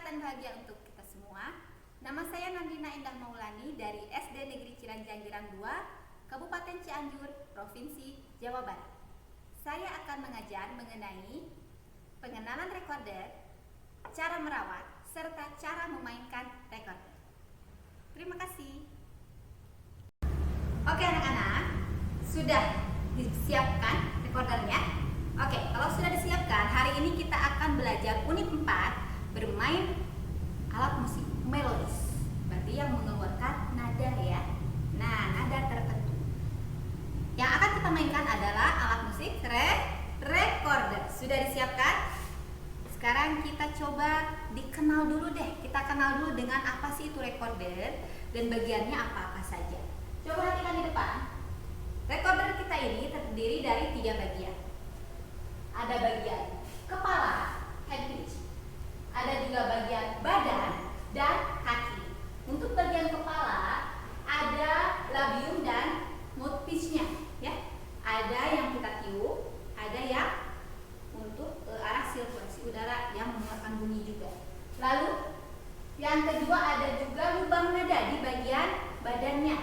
dan bahagia untuk kita semua. Nama saya Nandina Indah Maulani dari SD Negeri Ciranjang Girang 2, Kabupaten Cianjur, Provinsi Jawa Barat. Saya akan mengajar mengenai pengenalan recorder, cara merawat, serta cara memainkan recorder. Terima kasih. Oke anak-anak, sudah disiapkan recordernya? Oke, kalau sudah disiapkan, hari ini kita akan belajar unit 4, bermain alat musik melodis. Berarti yang mengeluarkan nada ya. Nah, nada tertentu. Yang akan kita mainkan adalah alat musik recorder. Sudah disiapkan? Sekarang kita coba dikenal dulu deh. Kita kenal dulu dengan apa sih itu recorder dan bagiannya apa-apa saja. Coba perhatikan di depan. Recorder kita ini terdiri dari 3 bagian. Ada bagian kepala, head pitch. Ada juga bagian badan dan kaki. Untuk bagian kepala ada labium dan mouthpiece-nya, ya. Ada yang kita tiup, ada yang untuk arah sirkulasi udara yang mengeluarkan bunyi juga. Lalu yang kedua ada juga lubang nada di bagian badannya,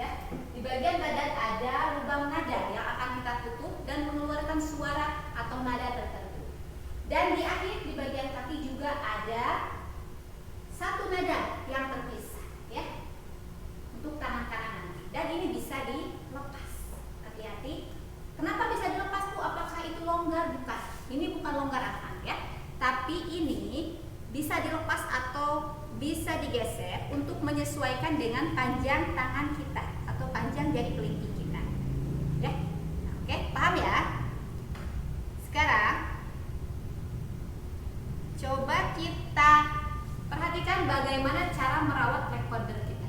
ya. Di bagian badan ada lubang nada yang akan kita tutup dan mengeluarkan suara atau nada tertentu. Dan di akhir di bagian kaki juga ada satu nada yang terpisah, ya, untuk tangan-tangan nanti. Dan ini bisa dilepas. Hati-hati. Kenapa bisa dilepas tuh? Apakah itu longgar? Bukan. Ini bukan longgar anak-anak ya. Tapi ini bisa dilepas atau bisa digeser untuk menyesuaikan dengan panjang tangan kita atau panjang jari kelingking kita. Ya. Oke, paham ya? Sekarang coba kita perhatikan bagaimana cara merawat recorder kita.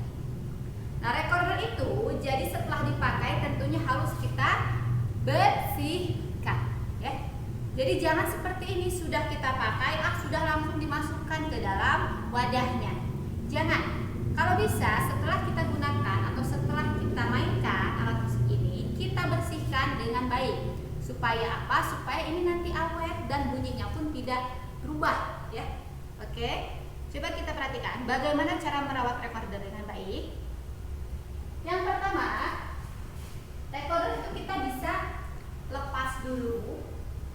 Nah, recorder itu jadi setelah dipakai tentunya harus kita bersihkan, ya. Jadi jangan seperti ini, sudah kita pakai, sudah langsung dimasukkan ke dalam wadahnya. Jangan. Kalau bisa setelah kita gunakan atau setelah kita mainkan alat musik ini, kita bersihkan dengan baik. Supaya apa? Supaya ini nanti awet dan bunyinya pun tidak berubah, ya. Oke, coba kita perhatikan bagaimana cara merawat recorder dengan baik. Yang pertama, recorder itu kita bisa lepas dulu,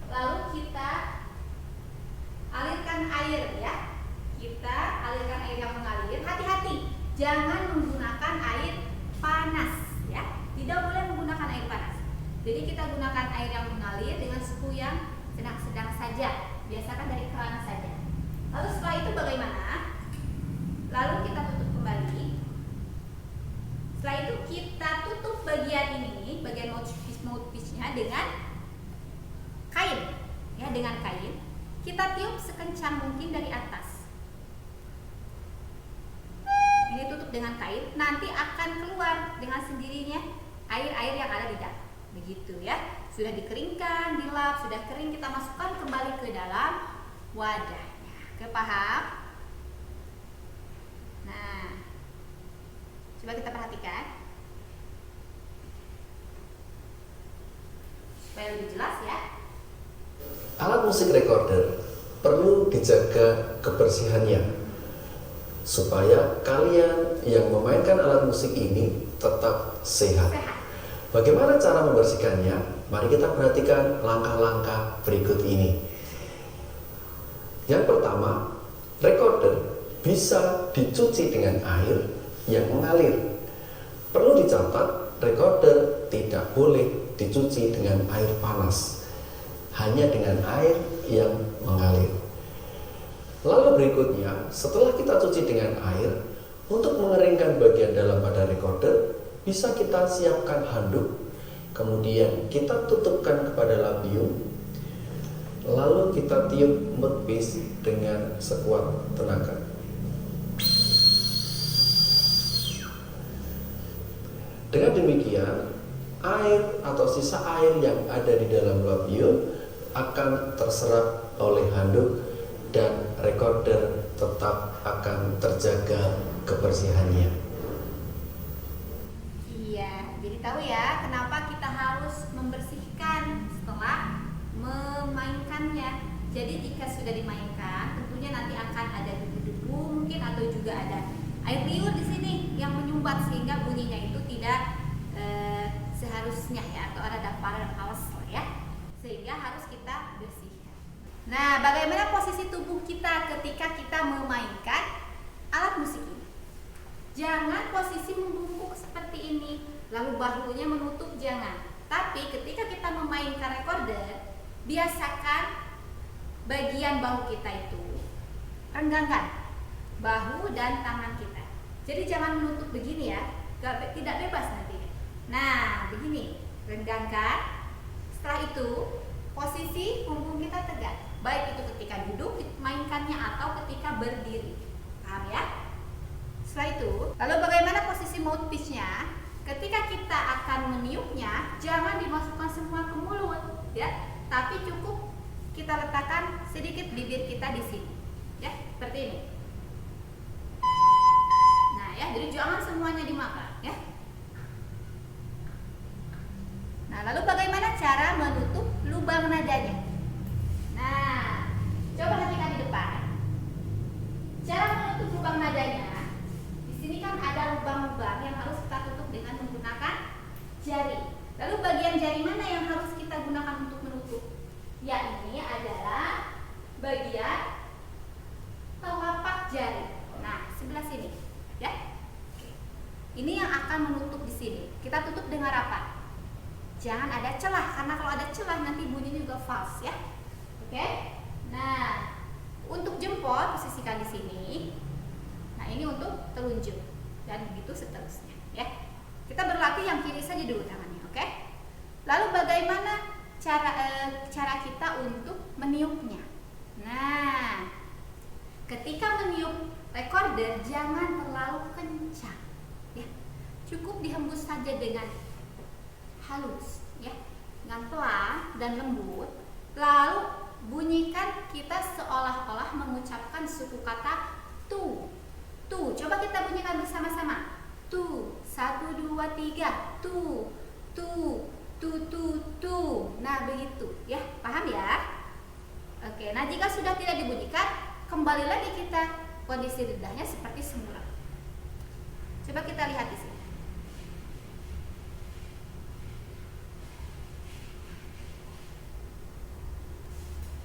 lalu kita alirkan air, ya. Kita alirkan air yang mengalir. Hati-hati, jangan menggunakan air panas, ya. Tidak boleh menggunakan air panas. Jadi kita gunakan air yang mengalir dengan suhu yang sedang-sedang saja. Biasakan dari keran saja. Lalu setelah itu bagaimana? Lalu kita tutup kembali. Setelah itu kita tutup bagian ini, bagian mouthpiece-nya dengan kain, ya, dengan kain. Kita tiup sekencang mungkin dari atas. Ini tutup dengan kain. Nanti akan keluar dengan sendirinya air-air yang ada di dalam. Begitu ya. Sudah dikeringkan, dilap, sudah kering, kita masukkan kembali ke dalam wadahnya. Oke, paham? Nah, coba kita perhatikan supaya lebih jelas ya. Alat musik recorder perlu dijaga kebersihannya supaya kalian yang memainkan alat musik ini tetap sehat. Bagaimana cara membersihkannya? Mari kita perhatikan langkah-langkah berikut ini. Yang pertama, recorder bisa dicuci dengan air yang mengalir. Perlu dicatat, recorder tidak boleh dicuci dengan air panas, hanya dengan air yang mengalir. Lalu berikutnya, setelah kita cuci dengan air, untuk mengeringkan bagian dalam pada recorder, bisa kita siapkan handuk, kemudian kita tutupkan kepada labium, lalu kita tiup mouthpiece dengan sekuat tenaga. Dengan demikian, air atau sisa air yang ada di dalam labium akan terserap oleh handuk dan recorder tetap akan terjaga kebersihannya. Jadi tahu ya kenapa kita harus membersihkan setelah memainkannya. Jadi jika sudah dimainkan, tentunya nanti nanti akan ada debu-debu mungkin atau juga ada air liur di sini yang menyumbat sehingga bunyinya itu tidak seharusnya ya, atau ada damparan awas ya, sehingga harus kita bersihkan. Nah, bagaimana posisi tubuh kita ketika kita memainkan alat musik ini? Jangan posisi membungkuk seperti ini, lalu bahunya menutup, jangan. Tapi ketika kita memainkan recorder, biasakan bagian bahu kita itu renggangkan bahu dan tangan kita. Jadi jangan menutup begini ya, tidak bebas nanti. Nah, begini, renggangkan. Setelah itu, posisi punggung kita tegak. Baik itu ketika duduk mainkannya atau ketika berdiri. Paham ya? Setelah itu, lalu bagaimana posisi mouthpiece-nya? Ketika kita akan meniupnya, jangan dimasukkan semua ke mulut, ya. Tapi cukup kita letakkan sedikit bibir kita di sini, ya, seperti ini. Nah, ya, jadi jangan semuanya dimakan, ya. Nah, lalu bagaimana cara menutup lubang nadanya? Nah, coba perhatikan di depan. Cara menutup lubang nadanya. Di sini kan ada lubang-lubang yang harus kita tutup dengan menggunakan jari. Lalu bagian jari mana yang harus kita gunakan untuk menutup? Ya, ini adalah bagian telapak jari. Nah, sebelah sini, ya. Oke. Ini yang akan menutup di sini. Kita tutup dengan apa? Jangan ada celah, karena kalau ada celah nanti bunyinya juga false ya. Oke. Nah, untuk jempol posisikan di sini. Nah, ini untuk telunjuk dan begitu seterusnya ya. Kita berlatih yang kiri saja dulu tangannya, oke? Lalu bagaimana cara kita untuk meniupnya? Nah, ketika meniup recorder jangan terlalu kencang ya. Cukup dihembus saja dengan halus ya, dengan pelan dan lembut. Lalu bunyikan kita seolah-olah mengucapkan suku kata tu. Tu, coba kita bunyikan bersama-sama. Tu, 1, 2, 3. Tu, tu, tu, tu, tu. Nah, begitu ya, paham ya? Oke, nah jika sudah tidak dibunyikan, kembali lagi kita kondisi lidahnya seperti semula. Coba kita lihat di sini.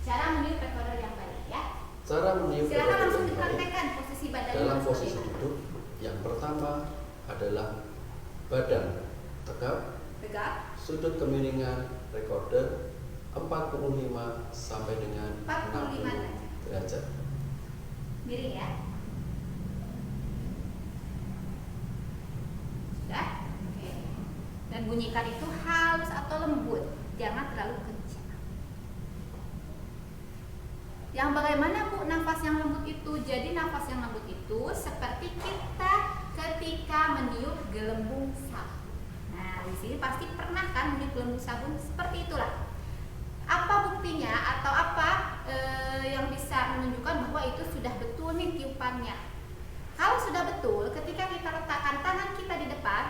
Cara meniup recorder yang baik ya. Cara meniup Silakan langsung yang baik dipraktekkan posisi badan dalam posisi duduk. Yang pertama adalah badan tegak, sudut kemiringan recorder 45 sampai dengan 45 derajat. miring ya. Sudah? Oke. Dan bunyikan itu halus atau lembut, jangan terlalu kencang. Yang bagaimana Bu nafas yang lembut itu? Jadi nafas yang lembut itu seperti kita ketika meniup gelembung sabun. Nah, di sini pasti pernah kan meniup gelembung sabun seperti itulah. Apa buktinya atau apa yang bisa menunjukkan bahwa itu sudah betul nih tiupannya? Kalau sudah betul, ketika kita letakkan tangan kita di depan,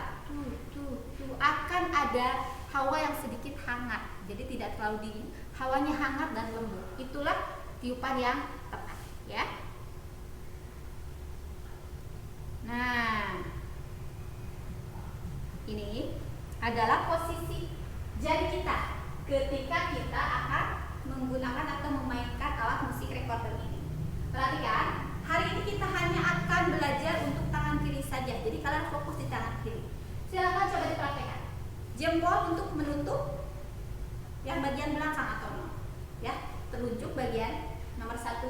akan ada hawa yang sedikit hangat. Jadi tidak terlalu dingin, hawanya hangat dan lembut. Itulah tiupan yang tepat, ya. Nah, ini adalah posisi jari kita ketika kita akan menggunakan atau memainkan alat musik recorder ini. Perhatikan, hari ini kita hanya akan belajar untuk tangan kiri saja. Jadi kalian fokus di tangan kiri. Silakan coba dipraktekkan. Jempol untuk menutup yang bagian belakang atau no, ya. Telunjuk bagian nomor 1,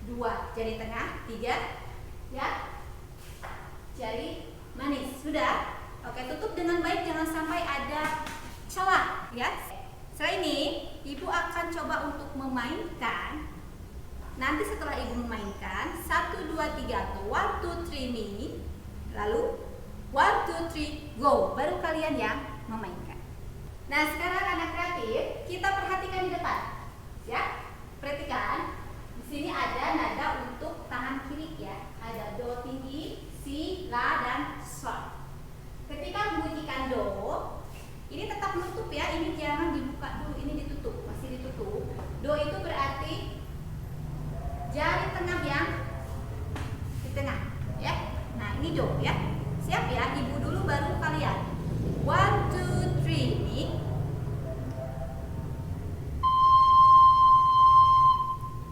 2, jari tengah, 3, ya. Jari manis, sudah. Oke, tutup dengan baik, jangan sampai ada celah, ya. Setelah ini, Ibu akan coba untuk memainkan. Nanti setelah Ibu memainkan 1, 2, 3 atau 1, 2, 3 me, lalu 1, 2, 3 go, baru kalian yang memainkan. Nah, sekarang anak kreatif, kita perhatikan di depan. Ya, perhatikan. Di sini ada nada untuk tangan kiri ya. Ada do tinggi, si, la dan sol. Ketika membunyikan do, ini tetap menutup ya. Ini jangan dibuka dulu, ini ditutup, masih ditutup. Do itu berarti jari tengah yang di tengah, ya. Nah, ini do, ya. Siap ya? Ibu dulu baru kalian. 1, 2, 3 nih.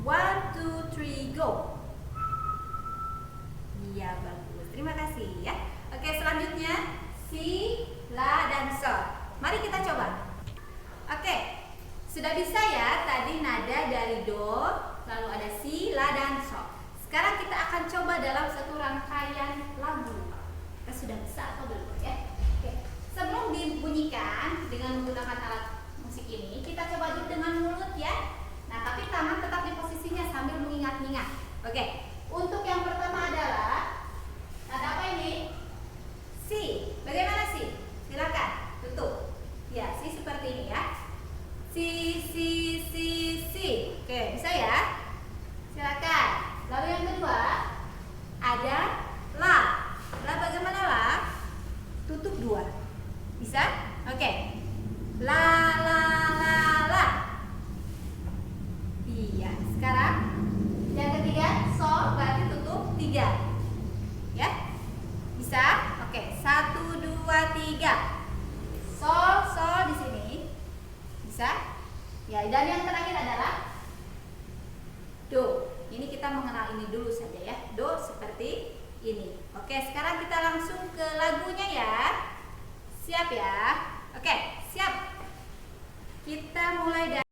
1, 2, 3 go. Iya, bagus. Terima kasih ya. Oke, selanjutnya si, la, dan sol. Mari kita coba. Oke, sudah bisa ya tadi nada dari do, lalu ada si, la, dan sol. Sekarang kita akan coba dalam satu rangkaian lagu. Kita sudah bisa atau belum ya? Oke. Sebelum dibunyikan dengan menggunakan alat musik ini, kita coba dulu dengan mulut ya. Nah, tapi tangan tetap di posisinya sambil mengingat-ingat. Oke. Untuk yang pertama adalah nada apa ini? Si. Bagaimana si? Silakan tutup. Ya, si seperti ini ya. Si, si. Oke, bisa ya? Silakan. Lalu yang kedua ada la. La bagaimana la? Tutup 2. Bisa? Oke. La. Iya. Sekarang yang ketiga sol berarti tutup 3. Ya? Bisa? Oke. 1, 2, 3. Sol di sini. Bisa? Ya, dan yang terakhir adalah do. Ini kita mengenal ini dulu saja ya. Do seperti ini. Oke, sekarang kita langsung ke lagunya ya. Siap ya? Oke, siap. Kita mulai dari